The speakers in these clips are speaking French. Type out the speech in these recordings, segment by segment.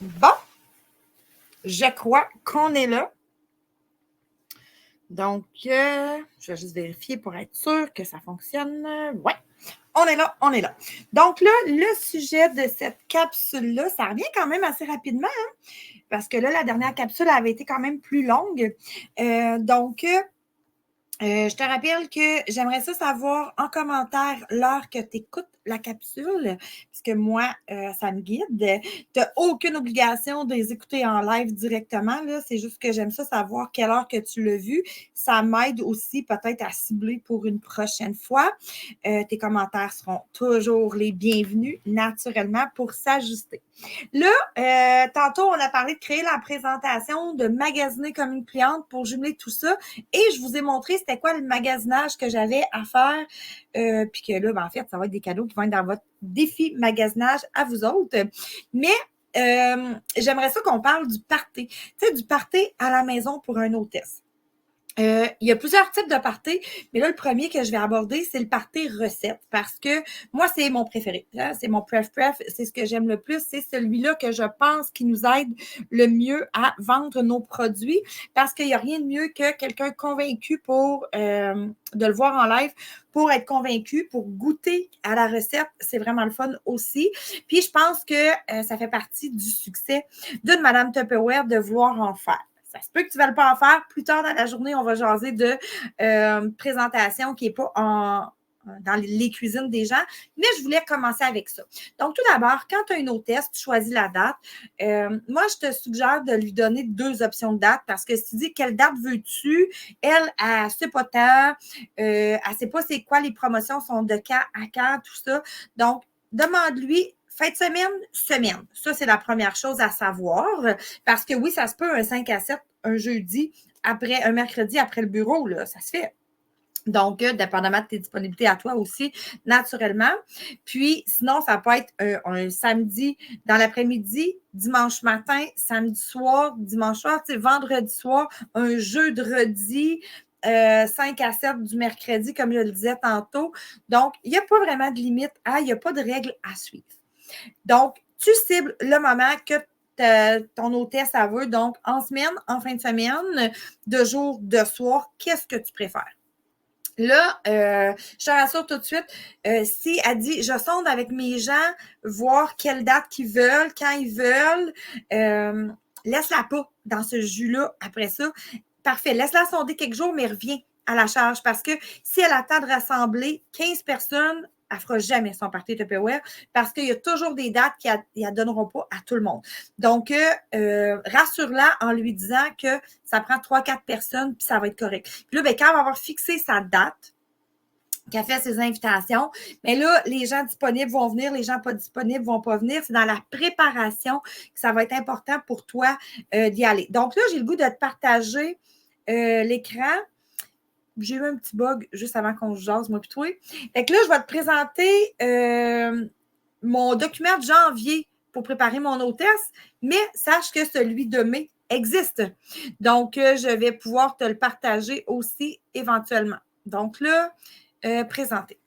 Bon, je crois qu'on est là. Donc, je vais juste vérifier pour être sûr que ça fonctionne. Oui, on est là, on est là. Donc là, le sujet de cette capsule-là, ça revient quand même assez rapidement, hein, parce que là, la dernière capsule avait été quand même plus longue. Je te rappelle que j'aimerais ça savoir en commentaire l'heure que tu écoutes la capsule, parce que moi, ça me guide. Tu n'as aucune obligation de les écouter en live directement. Là. C'est juste que j'aime ça savoir quelle heure que tu l'as vu. Ça m'aide aussi peut-être à cibler pour une prochaine fois. Tes commentaires seront toujours les bienvenus, naturellement, pour s'ajuster. Là, tantôt, on a parlé de créer la présentation, de magasiner comme une cliente pour jumeler tout ça. Et je vous ai montré c'était quoi le magasinage que j'avais à faire. Puis que là, en fait, ça va être des cadeaux qui vont être dans votre défi magasinage à vous autres. Mais j'aimerais ça qu'on parle du party. Tu sais, du party à la maison pour un hôtesse. Il y a plusieurs types de party, mais là, le premier que je vais aborder, c'est le party recette, parce que moi, c'est mon préféré. Hein? C'est mon préf, c'est ce que j'aime le plus, c'est celui-là que je pense qui nous aide le mieux à vendre nos produits, parce qu'il n'y a rien de mieux que quelqu'un convaincu pour de le voir en live, pour être convaincu, pour goûter à la recette. C'est vraiment le fun aussi. Puis, je pense que ça fait partie du succès d'une Madame Tupperware de vouloir en faire. Ça se peut que tu ne veuilles pas en faire. Plus tard dans la journée, on va jaser de présentation qui n'est pas dans les cuisines des gens. Mais je voulais commencer avec ça. Donc, tout d'abord, quand tu as une hôtesse, tu choisis la date. Moi, je te suggère de lui donner 2 options de date parce que si tu dis quelle date veux-tu, elle ne sait pas tant. Elle ne sait pas c'est quoi les promotions sont de quand à quand, tout ça. Donc, demande-lui fin de semaine. Ça, c'est la première chose à savoir. Parce que oui, ça se peut un 5 à 7, un jeudi, après un mercredi après le bureau, là, ça se fait. Donc, dépendamment de tes disponibilités à toi aussi, naturellement. Puis, sinon, ça peut être un samedi dans l'après-midi, dimanche matin, samedi soir, dimanche soir, vendredi soir, un jeudi, 5 à 7 du mercredi, comme je le disais tantôt. Donc, il n'y a pas vraiment de limite, il n'y a pas de règles à suivre. Donc, tu cibles le moment que ton hôtesse elle veut. Donc, en semaine, en fin de semaine, de jour, de soir, qu'est-ce que tu préfères? Là, je te rassure tout de suite, si elle dit, je sonde avec mes gens, voir quelle date qu'ils veulent, quand ils veulent, laisse-la pas dans ce jus-là après ça. Parfait, laisse-la sonder quelques jours, mais reviens à la charge parce que si elle attend de rassembler 15 personnes, elle ne fera jamais son party Tupperware parce qu'il y a toujours des dates qui ne donneront pas à tout le monde. Donc, rassure-la en lui disant que ça prend 3-4 personnes puis ça va être correct. Puis là, quand elle va avoir fixé sa date, qu'elle fait ses invitations, mais là, les gens disponibles vont venir, les gens pas disponibles vont pas venir. C'est dans la préparation que ça va être important pour toi d'y aller. Donc là, j'ai le goût de te partager l'écran. J'ai eu un petit bug juste avant qu'on se jase, moi puis toi. Fait que là, je vais te présenter mon document de janvier pour préparer mon hôtesse, mais sache que celui de mai existe. Donc, je vais pouvoir te le partager aussi éventuellement. Donc là, présenter.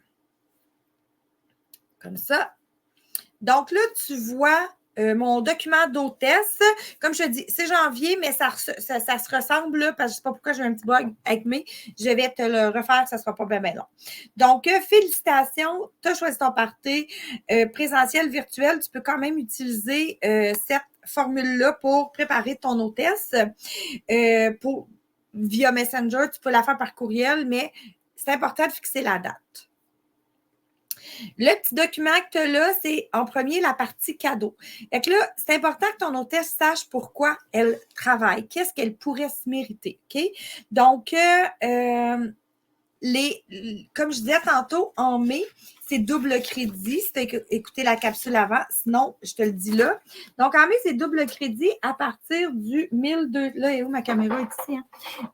Comme ça. Donc là, tu vois mon document d'hôtesse. Comme je te dis, c'est janvier, mais ça se ressemble, là, parce que je ne sais pas pourquoi j'ai un petit bug avec mes. Je vais te le refaire, ça ne sera pas bien long. Donc, félicitations, tu as choisi ton party. Présentiel, virtuel, tu peux quand même utiliser cette formule-là pour préparer ton hôtesse. Via Messenger, tu peux la faire par courriel, mais c'est important de fixer la date. Le petit document que tu as là, c'est en premier la partie cadeau. Fait que là, c'est important que ton hôtesse sache pourquoi elle travaille, qu'est-ce qu'elle pourrait se mériter. OK? Donc, comme je disais tantôt, en mai, c'est double crédit. Si tu as écouté la capsule avant, sinon, je te le dis là. Donc, en mai, c'est double crédit à partir du 1200. Là, et où ma caméra est ici? Hein?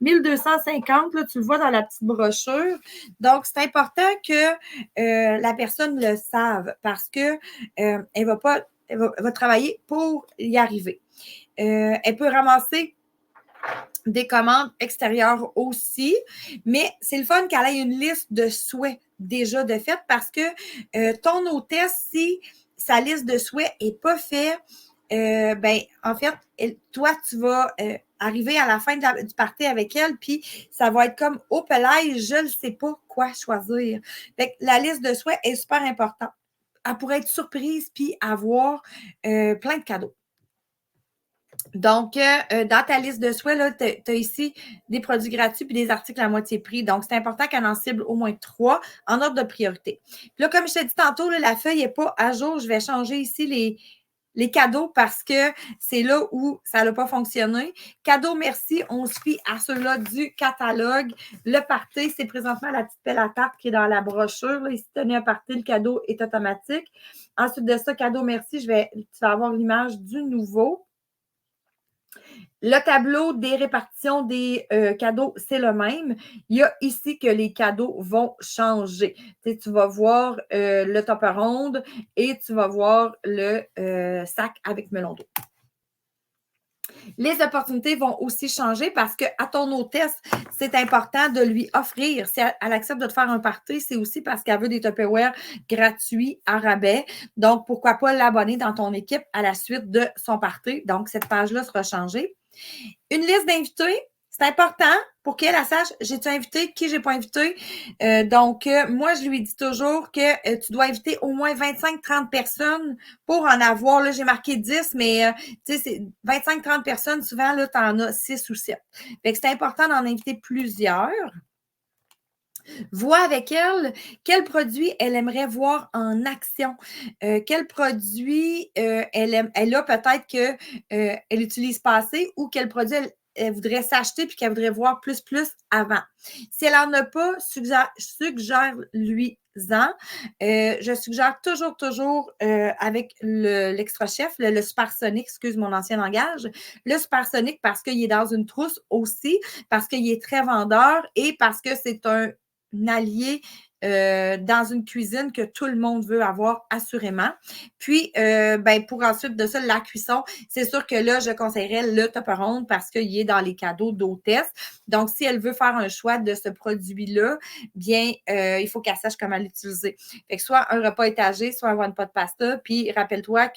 1250, là, tu le vois dans la petite brochure. Donc, c'est important que la personne le sache parce que elle va travailler pour y arriver. Elle peut ramasser des commandes extérieures aussi, mais c'est le fun qu'elle ait une liste de souhaits déjà de fait parce que ton hôtesse, si sa liste de souhaits n'est pas faite, en fait, toi, tu vas arriver à la fin du party avec elle, puis ça va être comme au pelage, je ne sais pas quoi choisir. Fait que la liste de souhaits est super importante. Elle pourrait être surprise puis avoir plein de cadeaux. Donc, dans ta liste de souhaits, tu as ici des produits gratuits puis des articles à moitié prix. Donc, c'est important qu'elle en cible au moins 3 en ordre de priorité. Puis là, comme je t'ai dit tantôt, là, la feuille n'est pas à jour. Je vais changer ici les cadeaux parce que c'est là où ça n'a pas fonctionné. Cadeaux, merci. On se fie à ceux-là du catalogue. Le party, c'est présentement la petite pelle à tarte qui est dans la brochure. Là. Ici, tenez un party, le cadeau est automatique. Ensuite de ça, cadeau, merci. Tu vas avoir l'image du nouveau. Le tableau des répartitions des cadeaux, c'est le même. Il y a ici que les cadeaux vont changer. Tu vas voir le tupperware et tu vas voir le sac avec melon d'eau. Les opportunités vont aussi changer parce qu'à ton hôtesse, c'est important de lui offrir. Si elle accepte de te faire un party, c'est aussi parce qu'elle veut des Tupperware gratuits à rabais. Donc, pourquoi pas l'abonner dans ton équipe à la suite de son party. Donc, cette page-là sera changée. Une liste d'invités, c'est important pour qu'elle sache, j'ai-tu invité, qui j'ai pas invité. Moi, je lui dis toujours que tu dois inviter au moins 25-30 personnes pour en avoir. Là, j'ai marqué 10, mais tu sais, c'est 25-30 personnes, souvent, là, tu en as 6 ou 7. Fait que c'est important d'en inviter plusieurs. Vois avec elle quel produit elle aimerait voir en action. Quel produit elle a peut-être qu'elle utilise pas assez ou quel produit elle voudrait s'acheter puis qu'elle voudrait voir plus avant. Si elle n'en a pas, suggère-lui-en. Je suggère toujours avec l'extra-chef, le Supersonic, excuse mon ancien langage, le Supersonic parce qu'il est dans une trousse aussi, parce qu'il est très vendeur et parce que c'est un allié dans une cuisine que tout le monde veut avoir assurément. Puis, pour ensuite de ça, la cuisson, c'est sûr que là, je conseillerais le Tupperware parce qu'il est dans les cadeaux d'hôtesse. Donc, si elle veut faire un choix de ce produit-là, bien, il faut qu'elle sache comment l'utiliser. Fait que soit un repas étagé, soit un one pot pasta. Puis, rappelle-toi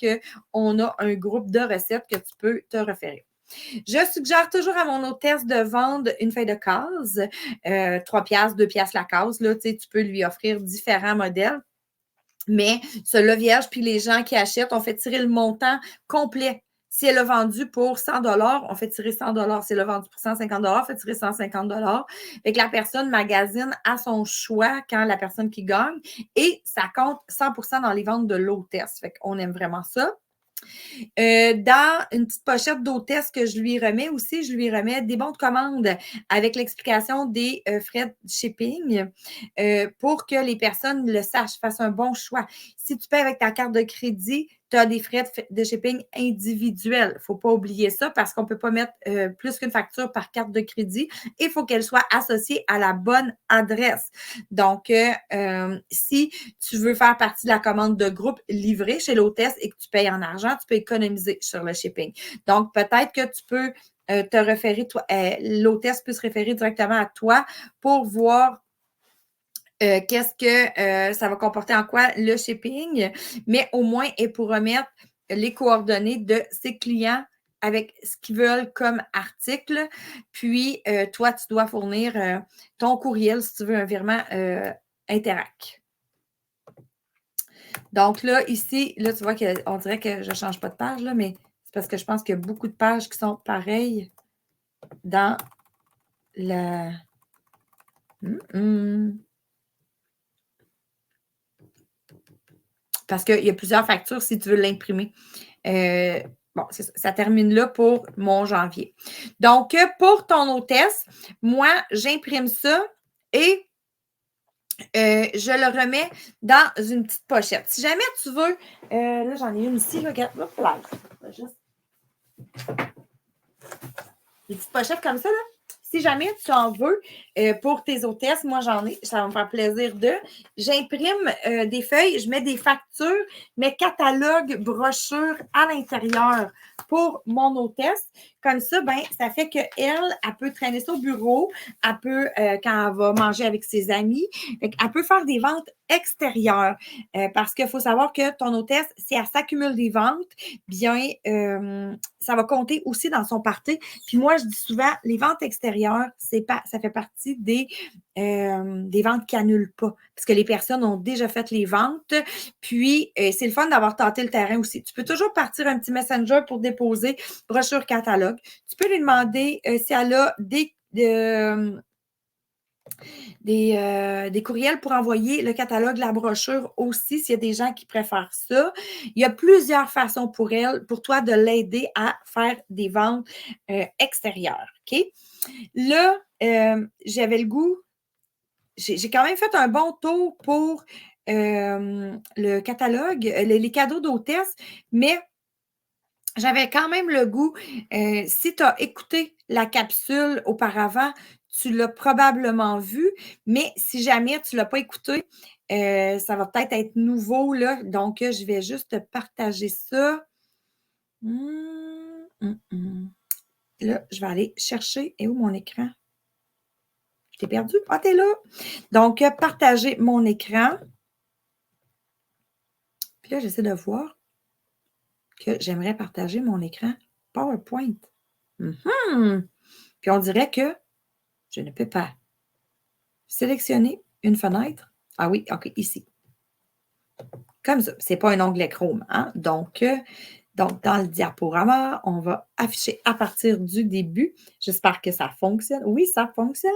qu'on a un groupe de recettes que tu peux te référer. Je suggère toujours à mon hôtesse de vendre une feuille de case, 3 piastres, 2 piastres la case. Là, tu peux lui offrir différents modèles. Mais cela vierge, puis les gens qui achètent, on fait tirer le montant complet. Si elle a vendu pour 100 $, on fait tirer 100 $. Si elle a vendu pour 150 $, on fait tirer 150 $. Fait que la personne magasine à son choix quand la personne qui gagne et ça compte 100% dans les ventes de l'hôtesse. Fait qu'on aime vraiment ça. Dans une petite pochette d'hôtesse que je lui remets aussi, je lui remets des bons de commande avec l'explication des frais de shipping pour que les personnes le sachent, fassent un bon choix. Si tu paies avec ta carte de crédit, tu as des frais de shipping individuels. Il ne faut pas oublier ça parce qu'on ne peut pas mettre plus qu'une facture par carte de crédit. Il faut qu'elle soit associée à la bonne adresse. Donc, si tu veux faire partie de la commande de groupe livrée chez l'hôtesse et que tu payes en argent, tu peux économiser sur le shipping. Donc, peut-être que tu peux te référer, l'hôtesse peut se référer directement à toi pour voir qu'est-ce que ça va comporter en quoi le shipping, mais au moins, elle pourra mettre les coordonnées de ses clients avec ce qu'ils veulent comme article. Puis, toi, tu dois fournir ton courriel si tu veux un virement Interac. Donc là, ici, là, tu vois qu'on dirait que je ne change pas de page, là, mais c'est parce que je pense qu'il y a beaucoup de pages qui sont pareilles dans la... Parce qu'il y a plusieurs factures si tu veux l'imprimer. Bon, ça termine là pour mon janvier. Donc, pour ton hôtesse, moi, j'imprime ça et je le remets dans une petite pochette. Si jamais tu veux, là, j'en ai une ici, regarde, hop là, juste une petite pochette comme ça, là. Si jamais tu en veux pour tes hôtesses, moi j'en ai, ça va me faire plaisir j'imprime des feuilles, je mets des factures, mes catalogues, brochures à l'intérieur pour mon hôtesse. comme ça, ben, ça fait qu'elle, elle peut traîner ça au bureau, elle peut, quand elle va manger avec ses amis, elle peut faire des ventes extérieures. Parce qu'il faut savoir que ton hôtesse, si elle s'accumule des ventes, bien, ça va compter aussi dans son party. Puis moi, je dis souvent, les ventes extérieures, ça fait partie des ventes qui n'annulent pas. Parce que les personnes ont déjà fait les ventes. Puis, c'est le fun d'avoir tenté le terrain aussi. Tu peux toujours partir un petit messenger pour déposer brochure catalogue. Tu peux lui demander si elle a des courriels pour envoyer le catalogue, la brochure aussi, s'il y a des gens qui préfèrent ça. Il y a plusieurs façons pour toi, de l'aider à faire des ventes extérieures. OK? Là, j'avais le goût, j'ai quand même fait un bon tour pour le catalogue, les cadeaux d'hôtesse, mais j'avais quand même le goût, si tu as écouté la capsule auparavant, tu l'as probablement vu, mais si jamais tu ne l'as pas écouté, ça va peut-être être nouveau, là. Donc, je vais juste partager ça. Là, je vais aller chercher. Et où mon écran? Je t'ai perdu? Ah, t'es là! Donc, partager mon écran. Puis là, j'essaie de voir que j'aimerais partager mon écran PowerPoint. Puis on dirait que je ne peux pas. Sélectionner une fenêtre. Ah oui, OK, ici. Comme ça. Ce n'est pas un onglet Chrome. Hein? Donc, dans le diaporama, on va afficher à partir du début. J'espère que ça fonctionne. Oui, ça fonctionne.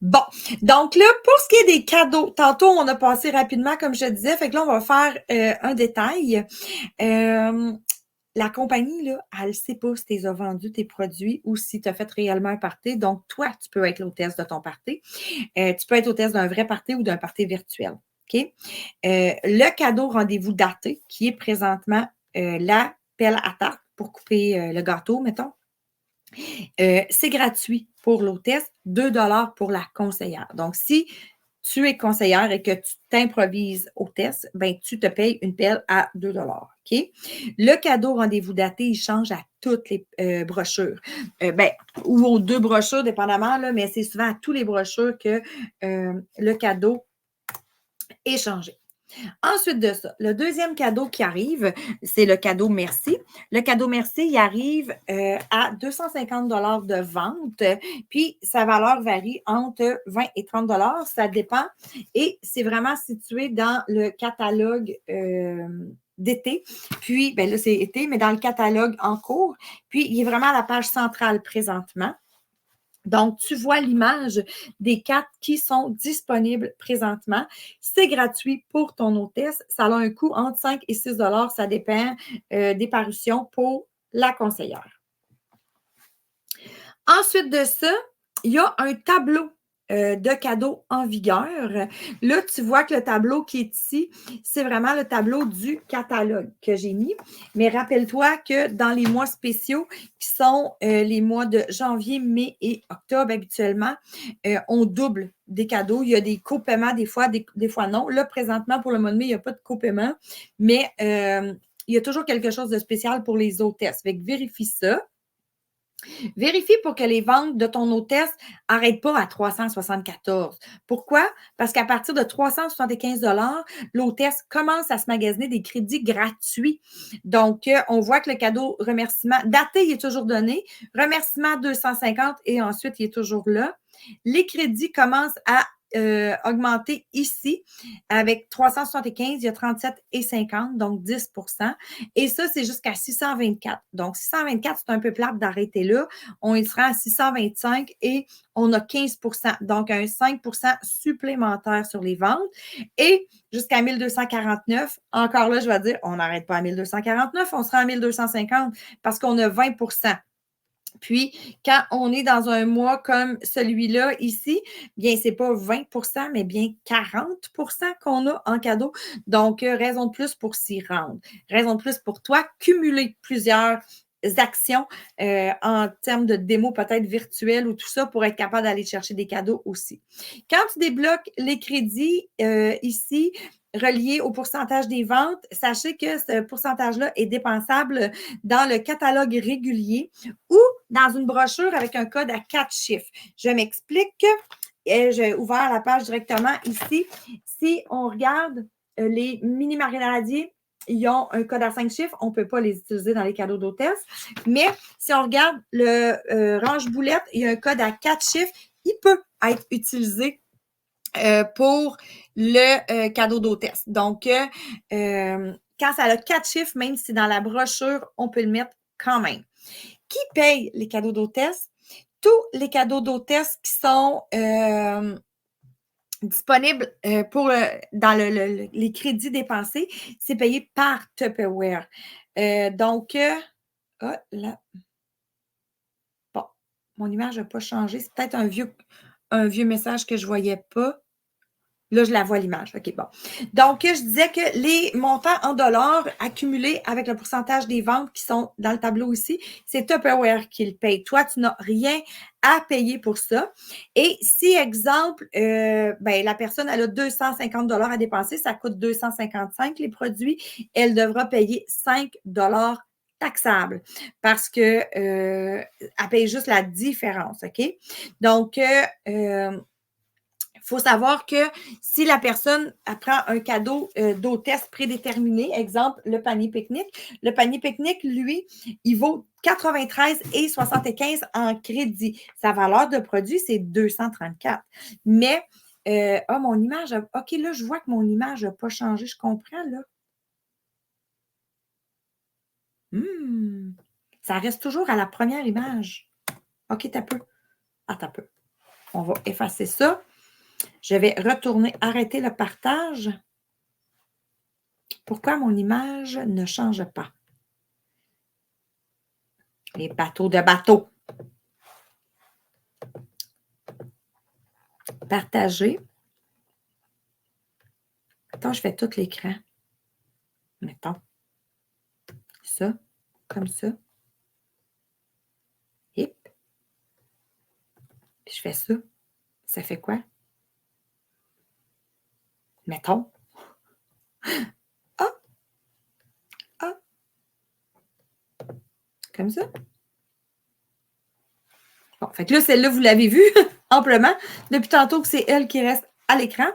Bon, donc là, pour ce qui est des cadeaux, tantôt, on a passé rapidement, comme je disais. Fait que là, on va faire un détail. La compagnie, là, elle ne sait pas si tu as vendu tes produits ou si tu as fait réellement un party. Donc, toi, tu peux être l'hôtesse de ton party. Tu peux être hôtesse d'un vrai party ou d'un party virtuel. OK? Le cadeau rendez-vous daté, qui est présentement la pelle à tarte pour couper le gâteau, mettons. C'est gratuit pour l'hôtesse, 2 $ pour la conseillère. Donc, si tu es conseillère et que tu t'improvises hôtesse, ben, tu te payes une pelle à 2 $. OK? Le cadeau rendez-vous daté, il change à toutes les brochures. Ou aux 2 brochures, dépendamment, là, mais c'est souvent à tous les brochures que le cadeau est changé. Ensuite de ça, le deuxième cadeau qui arrive, c'est le cadeau merci. Le cadeau merci, il arrive à 250 $ de vente, puis sa valeur varie entre 20 et 30 $, ça dépend. Et c'est vraiment situé dans le catalogue d'été. Puis, là, c'est été, mais dans le catalogue en cours. Puis, il est vraiment à la page centrale présentement. Donc, tu vois l'image des 4 qui sont disponibles présentement. C'est gratuit pour ton hôtesse. Ça a un coût entre 5 et 6 $. Ça dépend des parutions pour la conseillère. Ensuite de ça, il y a un tableau de cadeaux en vigueur. Là, tu vois que le tableau qui est ici, c'est vraiment le tableau du catalogue que j'ai mis. Mais rappelle-toi que dans les mois spéciaux, qui sont les mois de janvier, mai et octobre habituellement, on double des cadeaux. Il y a des copaiements des fois non. Là, présentement, pour le mois de mai, il n'y a pas de copaiement, mais il y a toujours quelque chose de spécial pour les hôtesses. Fait que vérifie ça. Vérifie pour que les ventes de ton hôtesse n'arrêtent pas à 374. Pourquoi? Parce qu'à partir de 375 $, l'hôtesse commence à se magasiner des crédits gratuits. Donc, on voit que le cadeau remerciement daté, il est toujours donné. Remerciement 250 et ensuite, il est toujours là. Les crédits commencent à augmenter ici. Avec 375, il y a 37,50, donc 10 %. Et ça, c'est jusqu'à 624. Donc, 624, c'est un peu plate d'arrêter là. On y sera à 625 et on a 15 %. Donc, un 5 % supplémentaire sur les ventes. Et jusqu'à 1249, encore là, je vais dire, on n'arrête pas à 1249, on sera à 1250 parce qu'on a 20 %. Puis, quand on est dans un mois comme celui-là ici, bien, ce n'est pas 20 % mais bien 40 % qu'on a en cadeau. Donc, raison de plus pour s'y rendre. Raison de plus pour toi, cumuler plusieurs actions en termes de démo peut-être virtuelles ou tout ça pour être capable d'aller chercher des cadeaux aussi. Quand tu débloques les crédits ici, relié au pourcentage des ventes, sachez que ce pourcentage-là est dépensable dans le catalogue régulier ou dans une brochure avec un code à 4 chiffres. Je m'explique. J'ai ouvert la page directement ici. Si on regarde les mini marinadiers, ils ont un code à 5 chiffres. On ne peut pas les utiliser dans les cadeaux d'hôtesse. Mais si on regarde le range boulette, il y a un code à 4 chiffres. Il peut être utilisé pour le cadeau d'hôtesse. Donc, quand ça a 4 chiffres, même si dans la brochure, on peut le mettre quand même. Qui paye les cadeaux d'hôtesse? Tous les cadeaux d'hôtesse qui sont disponibles dans les crédits dépensés, c'est payé par Tupperware. Donc, là. Bon, mon image n'a pas changé. C'est peut-être un vieux message que je ne voyais pas. Là, je la vois l'image. OK, bon. Donc, je disais que les montants en dollars accumulés avec le pourcentage des ventes qui sont dans le tableau ici, c'est Tupperware qui le paye. Toi, tu n'as rien à payer pour ça. Et si, exemple, la personne elle a 250 $ à dépenser, ça coûte 255 les produits, elle devra payer 5 $ taxable parce que elle paye juste la différence, OK? Donc, il faut savoir que si la personne prend un cadeau d'hôtesse prédéterminé, exemple le panier pique-nique, lui, il vaut 93,75 en crédit. Sa valeur de produit, c'est 234. Mais, mon image, OK, là, je vois que mon image n'a pas changé, je comprends, là. Ça reste toujours à la première image. OK, t'as peu. T'as peu. On va effacer ça. Je vais retourner, arrêter le partage. Pourquoi mon image ne change pas? Les bateaux de bateaux. Partager. Attends, je fais tout l'écran. Mettons. Ça, comme ça. Hip. Puis je fais ça. Ça fait quoi? Mettons. Comme ça. Bon, fait que là, celle-là, vous l'avez vue amplement. Depuis tantôt que c'est elle qui reste à l'écran.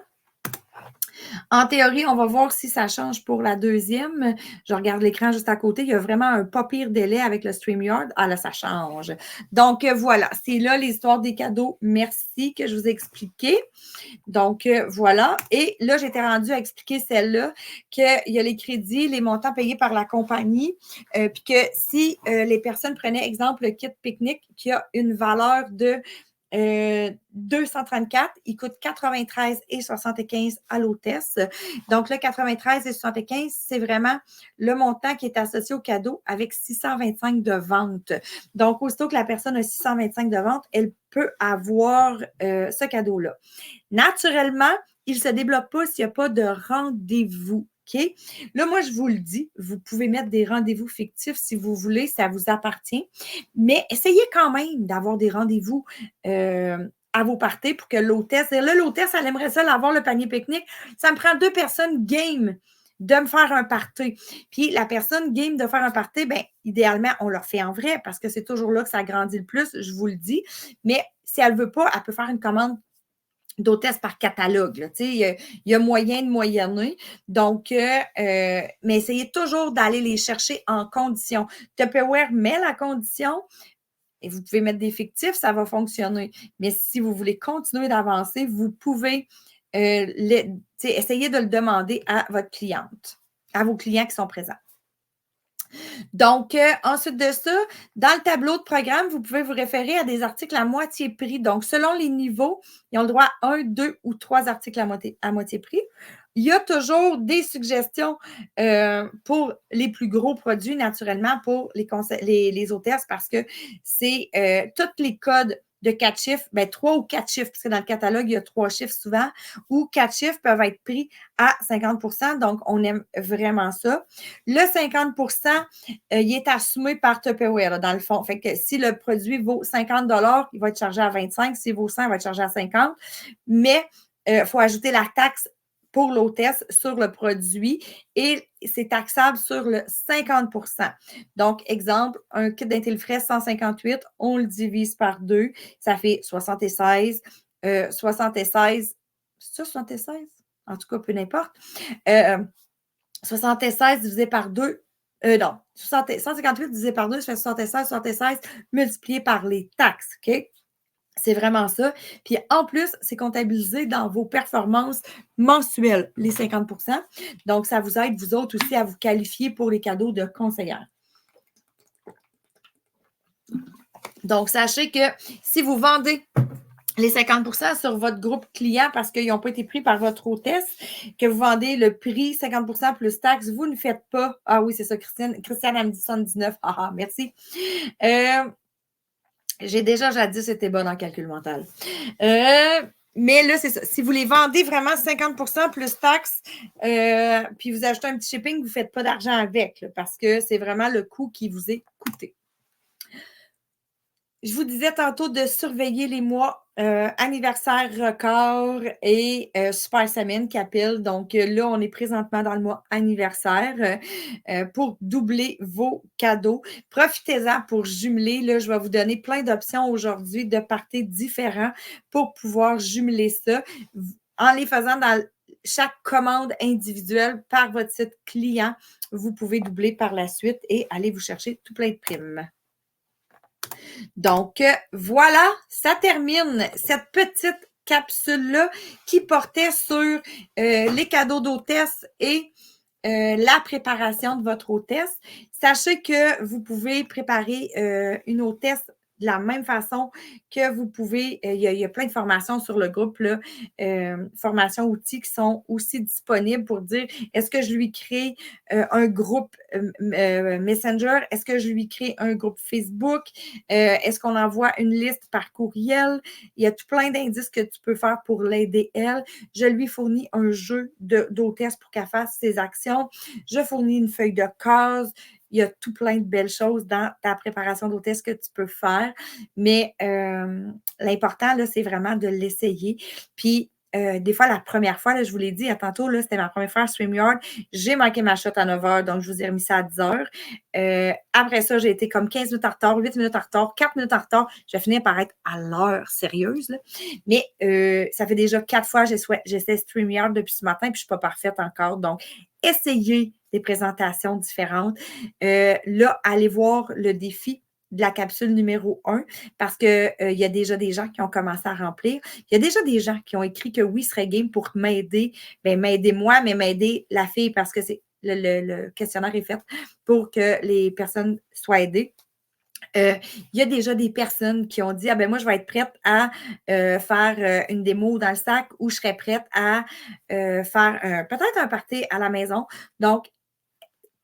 En théorie, on va voir si ça change pour la deuxième. Je regarde l'écran juste à côté. Il y a vraiment un pas pire délai avec le StreamYard. Ah là, ça change. Donc, voilà. C'est là l'histoire des cadeaux. Merci que je vous ai expliqué. Donc, voilà. Et là, j'étais rendue à expliquer celle-là, qu'il y a les crédits, les montants payés par la compagnie, puis que si les personnes prenaient, exemple, le kit pique-nique qui a une valeur de 234, il coûte 93,75 à l'hôtesse. Donc, le 93,75, c'est vraiment le montant qui est associé au cadeau avec 625 de vente. Donc, aussitôt que la personne a 625 de vente, elle peut avoir ce cadeau-là. Naturellement, il ne se débloque pas s'il n'y a pas de rendez-vous. OK? Là, moi, je vous le dis, vous pouvez mettre des rendez-vous fictifs si vous voulez, ça vous appartient. Mais essayez quand même d'avoir des rendez-vous à vos parties pour que l'hôtesse, là, l'hôtesse, elle aimerait ça l'avoir le panier pique-nique. Ça me prend 2 personnes game de me faire un party. Puis la personne game de faire un party, bien, idéalement, on leur fait en vrai parce que c'est toujours là que ça grandit le plus, je vous le dis. Mais si elle ne veut pas, elle peut faire une commande d'hôtesse par catalogue. Là, il y a moyen de moyenner. Donc, mais essayez toujours d'aller les chercher en condition. Tupperware met la condition et vous pouvez mettre des fictifs, ça va fonctionner. Mais si vous voulez continuer d'avancer, vous pouvez essayer de le demander à votre cliente, à vos clients qui sont présents. Donc, ensuite de ça, dans le tableau de programme, vous pouvez vous référer à des articles à moitié prix. Donc, selon les niveaux, ils ont le droit à 1, 2 ou 3 articles à moitié prix. Il y a toujours des suggestions pour les plus gros produits, naturellement, pour les hôtesses, parce que c'est tous les codes de 4 chiffres, 3 ou 4 chiffres, parce que dans le catalogue, il y a 3 chiffres souvent, ou 4 chiffres peuvent être pris à 50 %. Donc, on aime vraiment ça. Le 50 il est assumé par Tupperware, là, dans le fond. Fait que si le produit vaut 50 $, il va être chargé à 25. S'il vaut 100, il va être chargé à 50. Mais il faut ajouter la taxe pour l'hôtesse sur le produit et c'est taxable sur le 50 %. Donc, exemple, un kit d'Intelfrais 158, on le divise par 2, ça fait 76. 76, c'est ça 76? En tout cas, peu n'importe. 76 divisé par 2, non, 158 divisé par 2, ça fait 76, 76 multiplié par les taxes, OK? C'est vraiment ça. Puis en plus, c'est comptabilisé dans vos performances mensuelles, les 50 %. Donc, ça vous aide, vous autres aussi, à vous qualifier pour les cadeaux de conseillère. Donc, sachez que si vous vendez les 50 % sur votre groupe client parce qu'ils n'ont pas été pris par votre hôtesse, que vous vendez le prix 50 % plus taxes, vous ne faites pas. Ah oui, c'est ça, Christiane. Christiane, elle me dit 79. Ah, merci. J'ai déjà jadis été bonne en calcul mental. Mais là, c'est ça. Si vous les vendez vraiment 50 % plus taxes, puis vous achetez un petit shipping, vous ne faites pas d'argent avec là, parce que c'est vraiment le coût qui vous est coûté. Je vous disais tantôt de surveiller les mois anniversaire record et super semaine qui appellent. Donc là, on est présentement dans le mois anniversaire pour doubler vos cadeaux. Profitez-en pour jumeler. Là, je vais vous donner plein d'options aujourd'hui de parties différents pour pouvoir jumeler ça en les faisant dans chaque commande individuelle par votre site client. Vous pouvez doubler par la suite et aller vous chercher tout plein de primes. Donc, voilà, ça termine cette petite capsule-là qui portait sur les cadeaux d'hôtesse et la préparation de votre hôtesse. Sachez que vous pouvez préparer une hôtesse de la même façon que vous pouvez, il y a plein de formations sur le groupe, là, formations outils qui sont aussi disponibles pour dire est-ce que je lui crée un groupe Messenger, est-ce que je lui crée un groupe Facebook, est-ce qu'on envoie une liste par courriel, il y a tout plein d'indices que tu peux faire pour l'aider elle. Je lui fournis un jeu d'hôtesse pour qu'elle fasse ses actions, je fournis une feuille de case. Il y a tout plein de belles choses dans ta préparation d'hôtesse que tu peux faire. Mais l'important, là, c'est vraiment de l'essayer. Puis, des fois, la première fois, là, je vous l'ai dit tantôt, là, c'était ma première fois à StreamYard. J'ai manqué ma shot à 9 h, donc je vous ai remis ça à 10 h. Après ça, j'ai été comme 15 minutes en retard, 8 minutes en retard, 4 minutes en retard. Je vais finir par être à l'heure sérieuse. Là. Mais ça fait déjà 4 fois que j'essaie StreamYard depuis ce matin, puis je ne suis pas parfaite encore. Donc, essayez des présentations différentes. Là, allez voir le défi de la capsule numéro 1 parce qu'il y a déjà des gens qui ont commencé à remplir. Il y a déjà des gens qui ont écrit que oui, serait game pour m'aider. Bien, m'aider moi, mais m'aider la fille parce que c'est le questionnaire est fait pour que les personnes soient aidées. Il y a déjà des personnes qui ont dit ah ben moi je vais être prête à faire une démo dans le sac ou je serais prête à faire peut-être un party à la maison. Donc,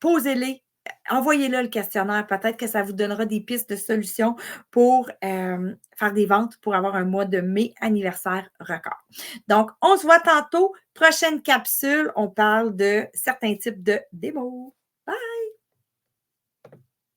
posez-les, envoyez-le le questionnaire. Peut-être que ça vous donnera des pistes de solutions pour faire des ventes pour avoir un mois de mai anniversaire record. Donc, on se voit tantôt. Prochaine capsule, on parle de certains types de démos. Bye!